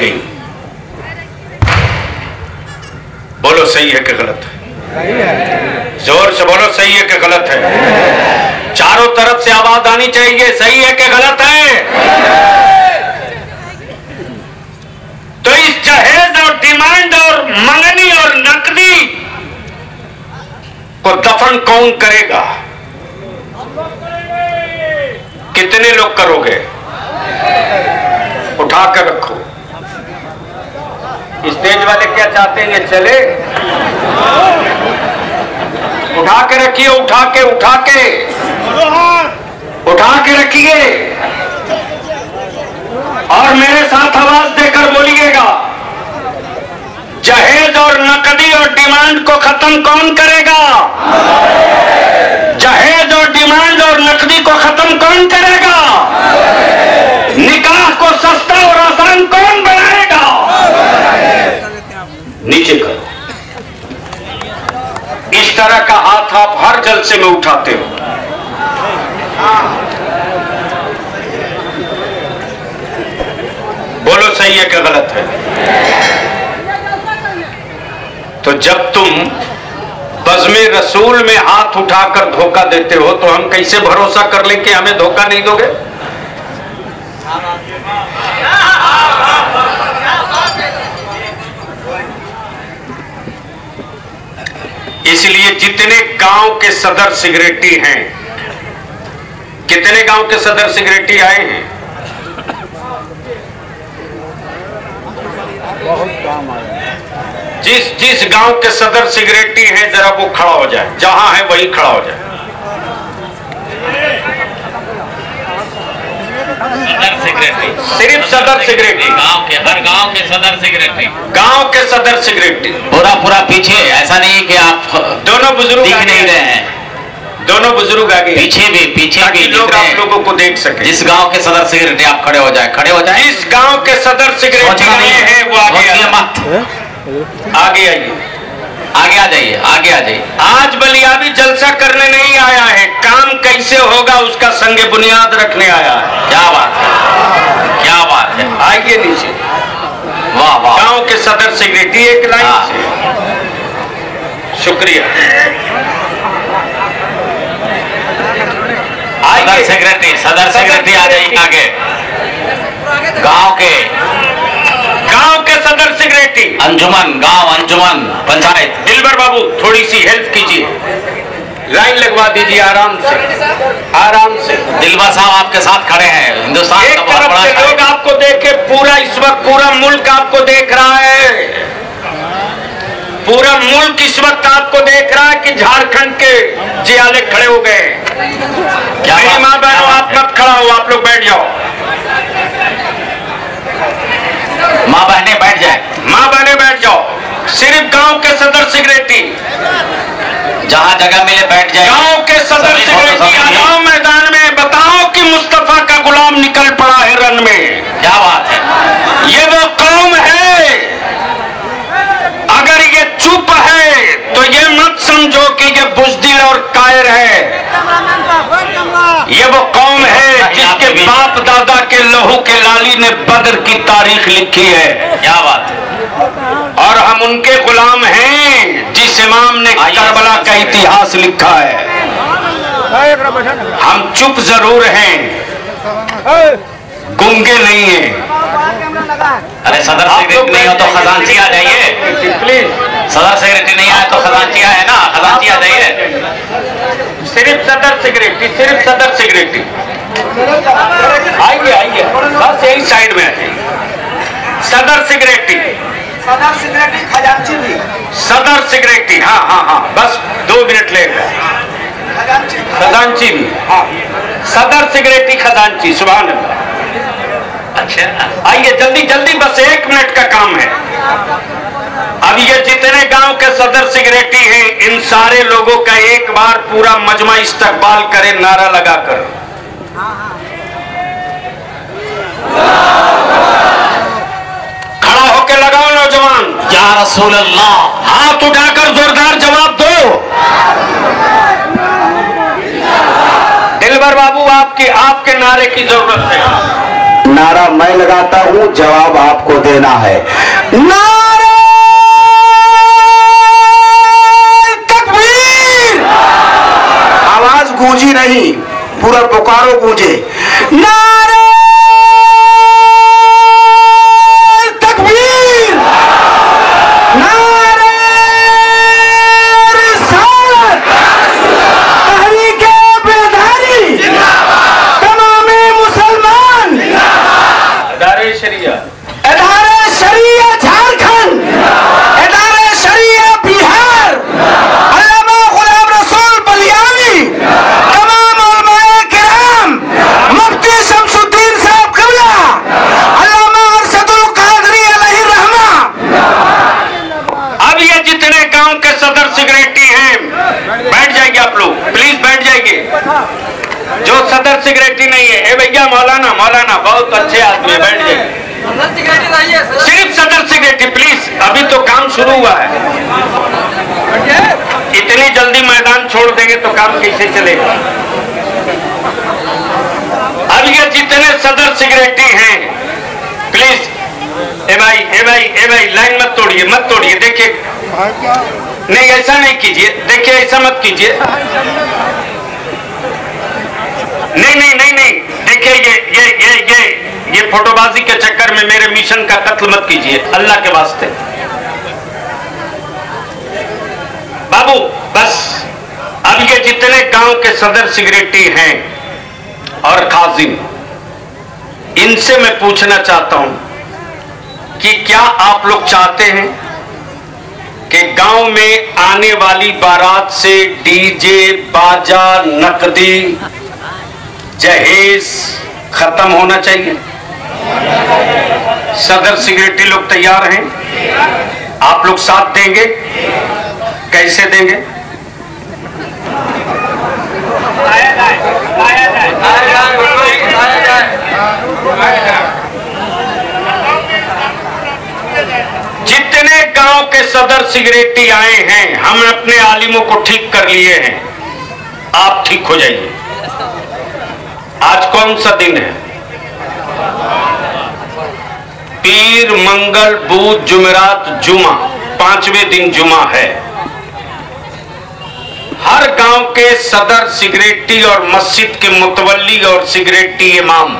गई। बोलो सही है कि गलत है? जोर से बोलो, सही है कि गलत है? चारों तरफ से आवाज आनी चाहिए, सही है कि गलत है? तो इस जहेज और डिमांड और मंगनी और नकदी को दफन कौन करेगा? कितने लोग करोगे? उठा कर रखो। स्टेज वाले क्या चाहते हैं, ये चले? उठा के रखिए, उठा के रखिए और मेरे साथ आवाज देकर बोलिएगा, जहेज और नकदी और डिमांड को खत्म कौन करेगा? जहेज और डिमांड और नकदी को खत्म कौन करेगा? निकाह को सस्ता और आसान कौन बनाएगा? नीचे करो। इस तरह का हाथ आप हर जलसे में उठाते हो। बोलो सही है कि गलत है? तो जब तुम बज़्म रसूल में हाथ उठाकर धोखा देते हो तो हम कैसे भरोसा कर लें कि हमें धोखा नहीं दोगे? इसलिए जितने गांव के सदर सिगरेटी हैं, कितने गांव के सदर सिगरेटी आए हैं? बहुत काम आया। जिस गांव के सदर सिगरेटी हैं, जरा वो खड़ा हो जाए, जहां है वहीं खड़ा हो जाए। सदर सेक्रेटरी, सिर्फ सदर सिगरेटी, गांव के, हर गांव के सदर सेक्रेटरी, गांव के सदर सिगरेटी। पूरा पीछे, ऐसा नहीं कि आप दोनों बुजुर्ग दिख नहीं रहे हैं, दोनों बुजुर्ग आगे, पीछे भी लोग आप लोगों को देख सके। जिस गांव के सदर सेक्रेटरी आप खड़े हो जाए। जिस गांव के सदर सिगरेटी हैं वो आगे मत, आगे आइए, आगे आ जाइए। आज बलियाबी जलसा करने नहीं आया है, काम कैसे होगा उसका संगे बुनियाद रखने आया है। क्या बात है। आइए नीचे। वाह। गांव के सदर सेक्रेटरी एक लाइन से। शुक्रिया। सदर सेक्रेटरी आ जाइए आगे। गांव के सदर सेक्रेटरी, अंजुमन पंचायत। दिलबर बाबू थोड़ी सी हेल्प कीजिए, लाइन लगवा दीजिए आराम से। दिलबर साहब आपके साथ खड़े हैं। हिंदुस्तान एक का बहुत तरफ बड़ा से लोग आपको देखे, इस वक्त पूरा मुल्क आपको देख रहा है। पूरा मुल्क इस वक्त आपको देख रहा है कि झारखंड के जियाले खड़े हो गए। मेरी माँ बहनों, आप मत खड़ा हो, आप लोग बैठ जाओ। माँ बहने बैठ जाओ। सिर्फ गांव के सदर सेक्रेटरी, जहाँ जगह मिले बैठ जाए। गांव के सदर सेक्रेटरी आ जाओ मैदान में, बताओ कि मुस्तफा का गुलाम निकल पड़ा है रन में। क्या बात है। ये वो कौम है, अगर ये चुप है तो ये मत समझो कि ये बुज़दिल और कायर है। ये वो कौम है जिसके बाप दादा के लहू के लाली ने बदर की तारीख लिखी है। क्या बात है। और हम उनके गुलाम हैं जिस इमाम ने करबला का इतिहास लिखा है। हम चुप जरूर हैं, गूंगे नहीं हैं। अरे सदर सेक्रेटरी नहीं हो तो खजांची आ जाइए प्लीज। सदर सेक्रेटरी नहीं आए तो खजांची है ना, खजांची आ जाइए। सिर्फ सदर सेक्रेटरी आइए, बस यही साइड में है। सदर सेक्रेटरी खजांची भी। सदर सेक्रेटरी हाँ, बस 2 मिनट लेगा। खजांची भी, हाँ। सदर सेक्रेटरी खजांची, सुभान अल्लाह। अच्छा, आइए जल्दी, बस 1 मिनट का काम है। अब ये जितने गांव के सदर सेक्रेटरी हैं, इन सारे लोगों का एक बार पूरा मजमा इस्तकबाल करे नारा लगाकर। खड़ा होकर लगाओ नौजवान, या रसूल अल्लाह। हाथ उठाकर जोरदार जवाब दो। दिलबर बाबू, आपके नारे की जरूरत है। नारा मैं लगाता हूं, जवाब आपको देना है। नारे तकबीर! आवाज गूंजी नहीं, पूरा बोकारो गूंजे। नारे तकबीर! नारे रिसालत! तहरीके बेदारी! तमामे मुसलमान! इदारे शरिया, इदारे शरिया झारखंड, इदारे शरिया बिहार, अल्लामा गुलाम रसूल बलियावी, तमाम उलमाए किराम, मुफ्ती शमसुद्दीन साहब क़िबला, अल्लामा अरशदुल कादरी अलैहि रहमा। अब ये जितने गांव के सदर सेक्रेटरी हैं, बैठ जाइए आप लोग, प्लीज बैठ जाइए। जो सदर सेक्रेटरी नहीं है, ए भैया मौलाना, मौलाना बहुत अच्छे आदमी है, बैठ जाइए। सिर्फ सदर सेक्रेटरी प्लीज, अभी तो काम शुरू हुआ है। इतनी जल्दी मैदान छोड़ देंगे तो काम कैसे चलेगा। अब ये जितने सदर सेक्रेटरी हैं, प्लीज, ए भाई, ए भाई, ए भाई, लाइन मत तोड़िए, मत तोड़िए। देखिए, नहीं ऐसा नहीं कीजिए, देखिए ऐसा मत कीजिए। नहीं नहीं नहीं नहीं, देखिए ये फोटोबाजी के चक्कर में मेरे मिशन का कत्ल मत कीजिए, अल्लाह के वास्ते। बाबू बस, अब ये जितने गांव के सदर सेक्रेटरी हैं और खाजिम, इनसे मैं पूछना चाहता हूं कि क्या आप लोग चाहते हैं कि गांव में आने वाली बारात से डीजे, बाजा, नकदी, जहेज खत्म होना चाहिए? सदर सेक्रेटरी लोग तैयार हैं? आप लोग साथ देंगे? कैसे देंगे? जितने गांव के सदर सेक्रेटरी आए हैं, हम अपने आलिमों को ठीक कर लिए हैं, आप ठीक हो जाइए। आज कौन सा दिन है? पीर, मंगल, बुध, जुमेरात, जुमा, 5वें दिन जुमा है। हर गांव के सदर सेक्रेटरी और मस्जिद के मुतवल्ली और सेक्रेटरी इमाम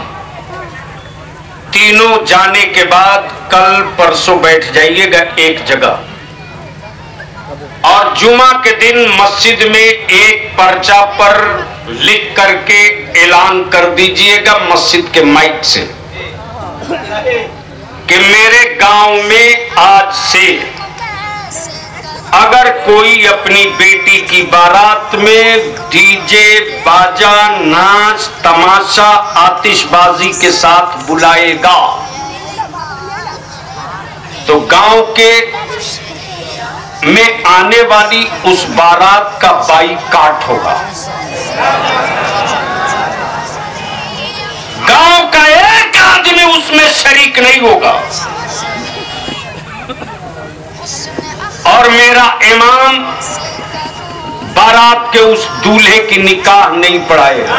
तीनों जाने के बाद कल परसों बैठ जाइएगा एक जगह, और जुमा के दिन मस्जिद में एक पर्चा पर लिख करके ऐलान कर दीजिएगा मस्जिद के माइक से कि मेरे गांव में आज से अगर कोई अपनी बेटी की बारात में डीजे, बाजा, नाच, तमाशा, आतिशबाजी के साथ बुलाएगा तो गांव के में आने वाली उस बारात का बाइकाट होगा। गांव का एक आदमी उसमें शरीक नहीं होगा और मेरा इमाम बारात के उस दूल्हे की निकाह नहीं पढ़ाएगा।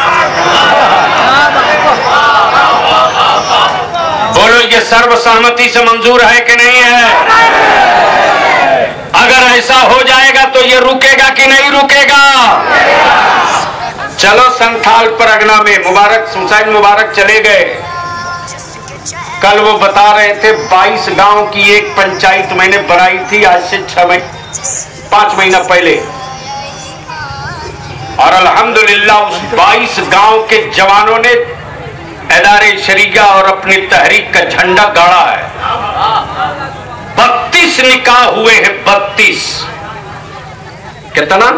बोलो, ये सर्वसहमति से मंजूर है कि नहीं है? अगर ऐसा हो जाएगा तो ये रुकेगा कि नहीं रुकेगा? चलो संथाल परगना में मुबारक हुसैन मुबारक चले गए। कल वो बता रहे थे 22 गांव की एक पंचायत मैंने बनाई थी आज से 5 महीना पहले, और अल्हम्दुलिल्लाह उस 22 गांव के जवानों ने इदारे शरीया और अपनी तहरीक का झंडा गाड़ा है। 32 निकाह हुए हैं, 32। कितना?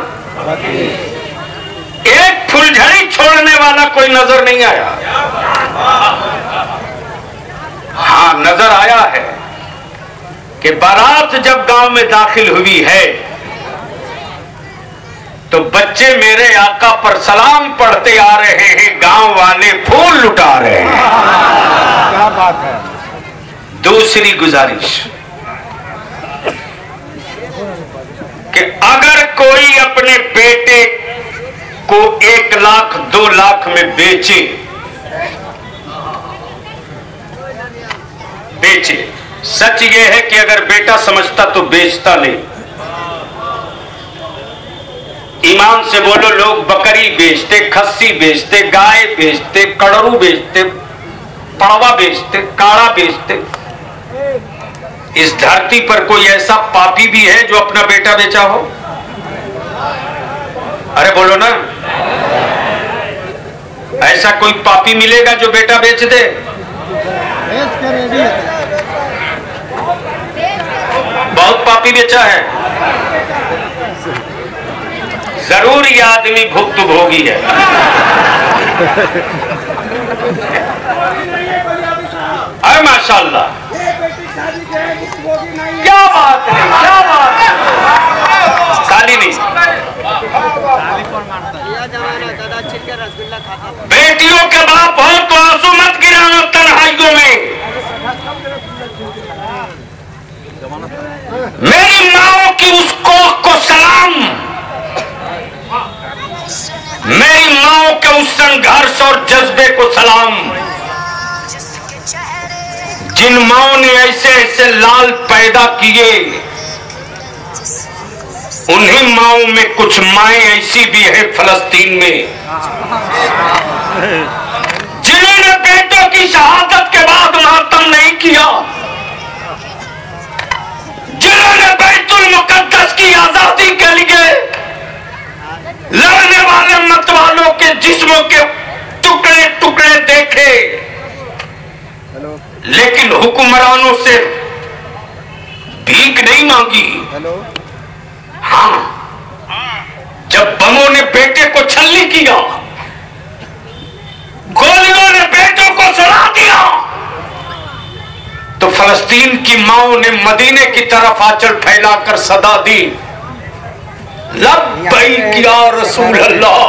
एक फुलझड़ी छोड़ने वाला कोई नजर नहीं आया। हाँ, नजर आया है कि बारात जब गांव में दाखिल हुई है तो बच्चे मेरे आका पर सलाम पढ़ते आ रहे हैं, गांव वाले फूल लुटा रहे हैं। क्या बात है। दूसरी गुजारिश कि अगर कोई अपने बेटे को 1 लाख 2 लाख में बेचे बेचे। सच ये है कि अगर बेटा समझता तो बेचता नहीं। ईमान से बोलो, लोग बकरी बेचते, खस्सी बेचते, गाय बेचते, कड़रू बेचते, पड़वा बेचते, काड़ा बेचते। इस धरती पर कोई ऐसा पापी भी है जो अपना बेटा बेचा हो? अरे बोलो ना, ऐसा कोई पापी मिलेगा जो बेटा बेच दे? बहुत पापी बेचा है। जरूर ये आदमी भुक्तभोगी है। अरे माशाल्लाह, क्या बात है, क्या बात है। काली नहीं, बेटियों के बाप हो तो आंसू मत गिराना तन्हाइयों में। मेरी माओ की उस कोख को सलाम, मेरी माओ के उस संघर्ष और जज्बे को सलाम, जिन माओ ने ऐसे ऐसे लाल पैदा किए। उन्हीं माओ में कुछ माएं ऐसी भी है फलस्तीन में, जिन्होंने बेटों की शहादत के बाद मातम नहीं किया, जिन्होंने बैतुल मुकद्दस की आजादी के लिए लड़ने वाले मतवालों के जिस्मों के टुकड़े टुकड़े देखे, लेकिन हुक्मरानों से भीख नहीं मांगी। हाँ, जब बमों ने बेटे को छल्ली किया, गोलियों ने बेटों को सड़ा दिया, तो फलस्तीन की माओं ने मदीने की तरफ आंचल फैलाकर सदा दी, लब्बैक या रसूल अल्लाह।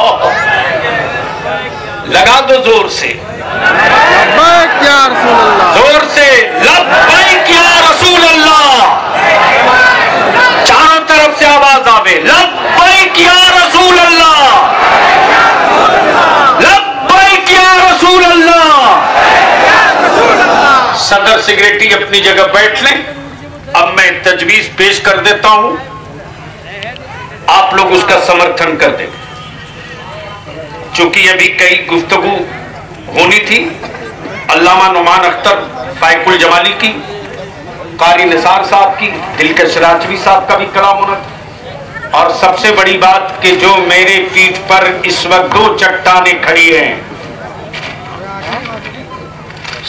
लगा दो जोर से, लब्बैक या रसूल अल्लाह, जोर से, लब्बैक या रसूल अल्लाह। चारों तरफ से आवाज आवे, लब्बैक या रसूल अल्लाह, लब्बैक या रसूल अल्लाह। सदर सेक्रेटरी अपनी जगह बैठ लें। अब मैं तजवीज पेश कर देता हूं, आप लोग उसका समर्थन कर दें। चूंकि अभी कई गुफ्तगू होनी थी, अल्लामा नुमान अख्तर फाइकुल जमाली की, कारी निसार साहब की, दिलकश राजवी साहब का भी कलाम होना था। और सबसे बड़ी बात कि जो मेरे पीठ पर इस वक्त दो चट्टानें खड़ी हैं,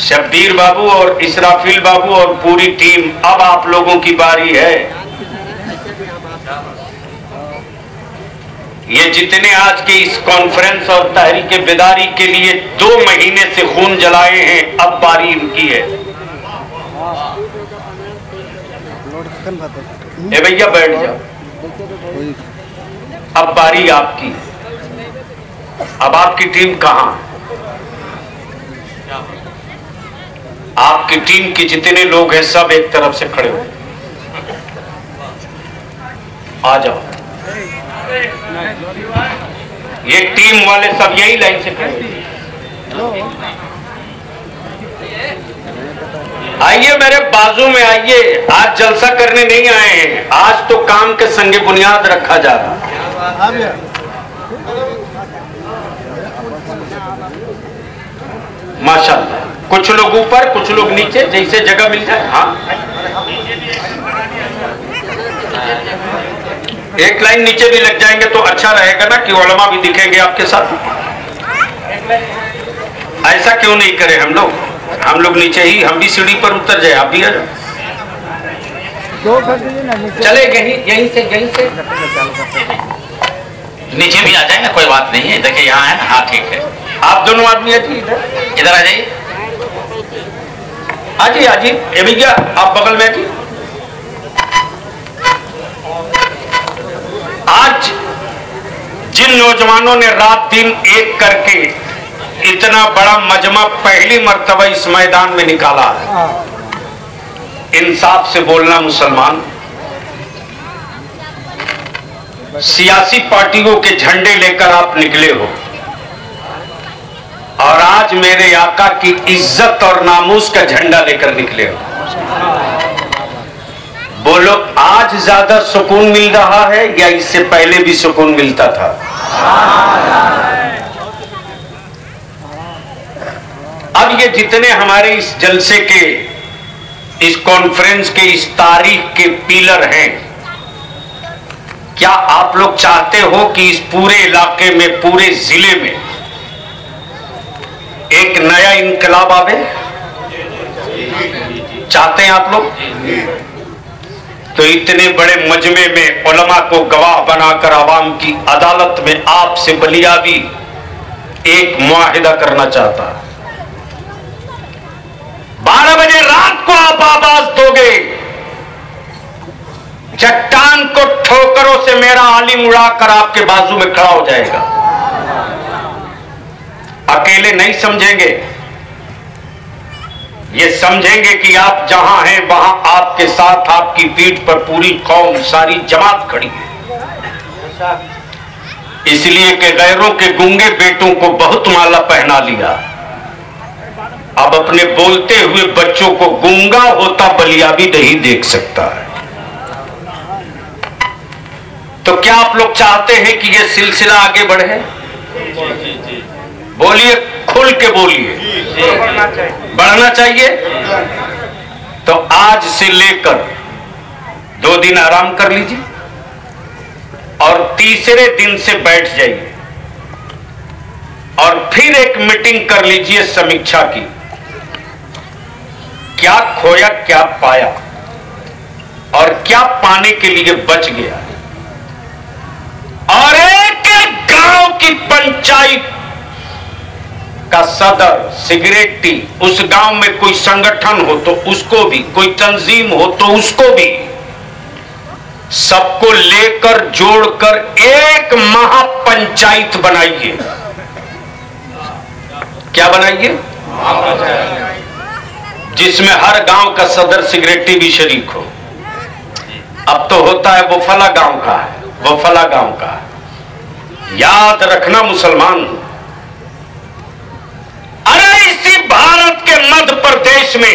शब्बीर बाबू और इसराफिल बाबू और पूरी टीम, अब आप लोगों की बारी है। ये जितने आज के इस कॉन्फ्रेंस और तहरीक बेदारी के लिए 2 महीने से खून जलाए हैं, अब बारी इनकी है। ए भैया बैठ जाओ, अब बारी आपकी। अब आपकी टीम कहां? आपकी टीम के जितने लोग हैं सब एक तरफ से खड़े हो, आ जाओ। ये टीम वाले सब यही लाइन से खड़े। आइए मेरे बाजू में आइए, आज जलसा करने नहीं आए हैं, आज तो काम के संगे बुनियाद रखा जा रहा है। माशाल्लाह, कुछ लोग ऊपर कुछ लोग नीचे, जैसे जगह मिल जाए। हाँ, एक लाइन नीचे भी लग जाएंगे तो अच्छा रहेगा ना, कि उलमा भी दिखेंगे आपके साथ। ऐसा क्यों नहीं करें हम लोग नीचे ही, हम भी सीढ़ी पर उतर जाए, आप भी आ जाओ। चले यहीं से नीचे भी आ जाएंगे, कोई बात नहीं है। देखिए यहाँ है ना, हाँ ठीक है। आप दोनों आदमी इधर आ जाइए। आजी ये भैया आप बगल में आजी। आज जिन नौजवानों ने रात दिन एक करके इतना बड़ा मजमा पहली मर्तबा इस मैदान में निकाला है, इंसाफ से बोलना मुसलमान, सियासी पार्टियों के झंडे लेकर आप निकले हो और आज मेरे आका की इज्जत और नामूस का झंडा लेकर निकले हो। बोलो, आज ज्यादा सुकून मिल रहा है या इससे पहले भी सुकून मिलता था? अब ये जितने हमारे इस जलसे के, इस कॉन्फ्रेंस के, इस तारीख के पिलर हैं, क्या आप लोग चाहते हो कि इस पूरे इलाके में, पूरे जिले में एक नया इनकलाब आवे? चाहते हैं आप लोग? तो इतने बड़े मजमे में उलमा को गवाह बनाकर आवाम की अदालत में आपसे बलियाबी एक मुआहिदा करना चाहता है। 12 बजे रात को आप आवाज दोगे, चट्टान को ठोकरों से मेरा आलिम उड़ाकर आपके बाजू में खड़ा हो जाएगा। अकेले नहीं समझेंगे, ये समझेंगे कि आप जहां हैं वहां आपके साथ, आपकी पीठ पर पूरी कौम, सारी जमात खड़ी है। इसलिए कि गैरों के गूंगे बेटों को बहुत माला पहना लिया, अब अपने बोलते हुए बच्चों को गूंगा होता बलियाबी नहीं देख सकता है। तो क्या आप लोग चाहते हैं कि यह सिलसिला आगे बढ़े? बोलिए, खुल के बोलिए। बढ़ना चाहिए। तो आज से लेकर 2 दिन आराम कर लीजिए और तीसरे दिन से बैठ जाइए और फिर एक मीटिंग कर लीजिए समीक्षा की। क्या खोया, क्या पाया और क्या पाने के लिए बच गया। और एक गांव की पंचायत का सदर सिगरेटी, उस गांव में कोई संगठन हो तो उसको भी, कोई तंजीम हो तो उसको भी, सबको लेकर जोड़कर एक महापंचायत बनाइए। क्या बनाइए? जिसमें हर गांव का सदर सिगरेटी भी शरीक हो। अब तो होता है वो फला गांव का है, वो फला गांव का है। याद रखना मुसलमान, अरे इसी भारत के मध्य प्रदेश में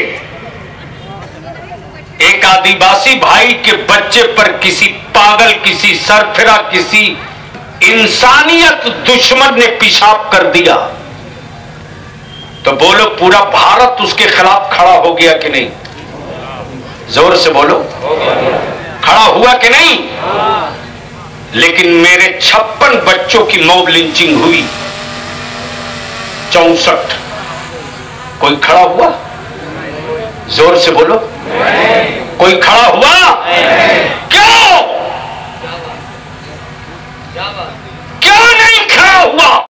एक आदिवासी भाई के बच्चे पर किसी पागल, किसी सरफिरा, किसी इंसानियत दुश्मन ने पेशाब कर दिया तो बोलो पूरा भारत उसके खिलाफ खड़ा हो गया कि नहीं? जोर से बोलो, खड़ा हुआ कि नहीं? लेकिन मेरे 56 बच्चों की मॉब लिंचिंग हुई, 64, कोई खड़ा हुआ? जोर से बोलो, कोई खड़ा हुआ? क्यों? क्यों नहीं खड़ा हुआ?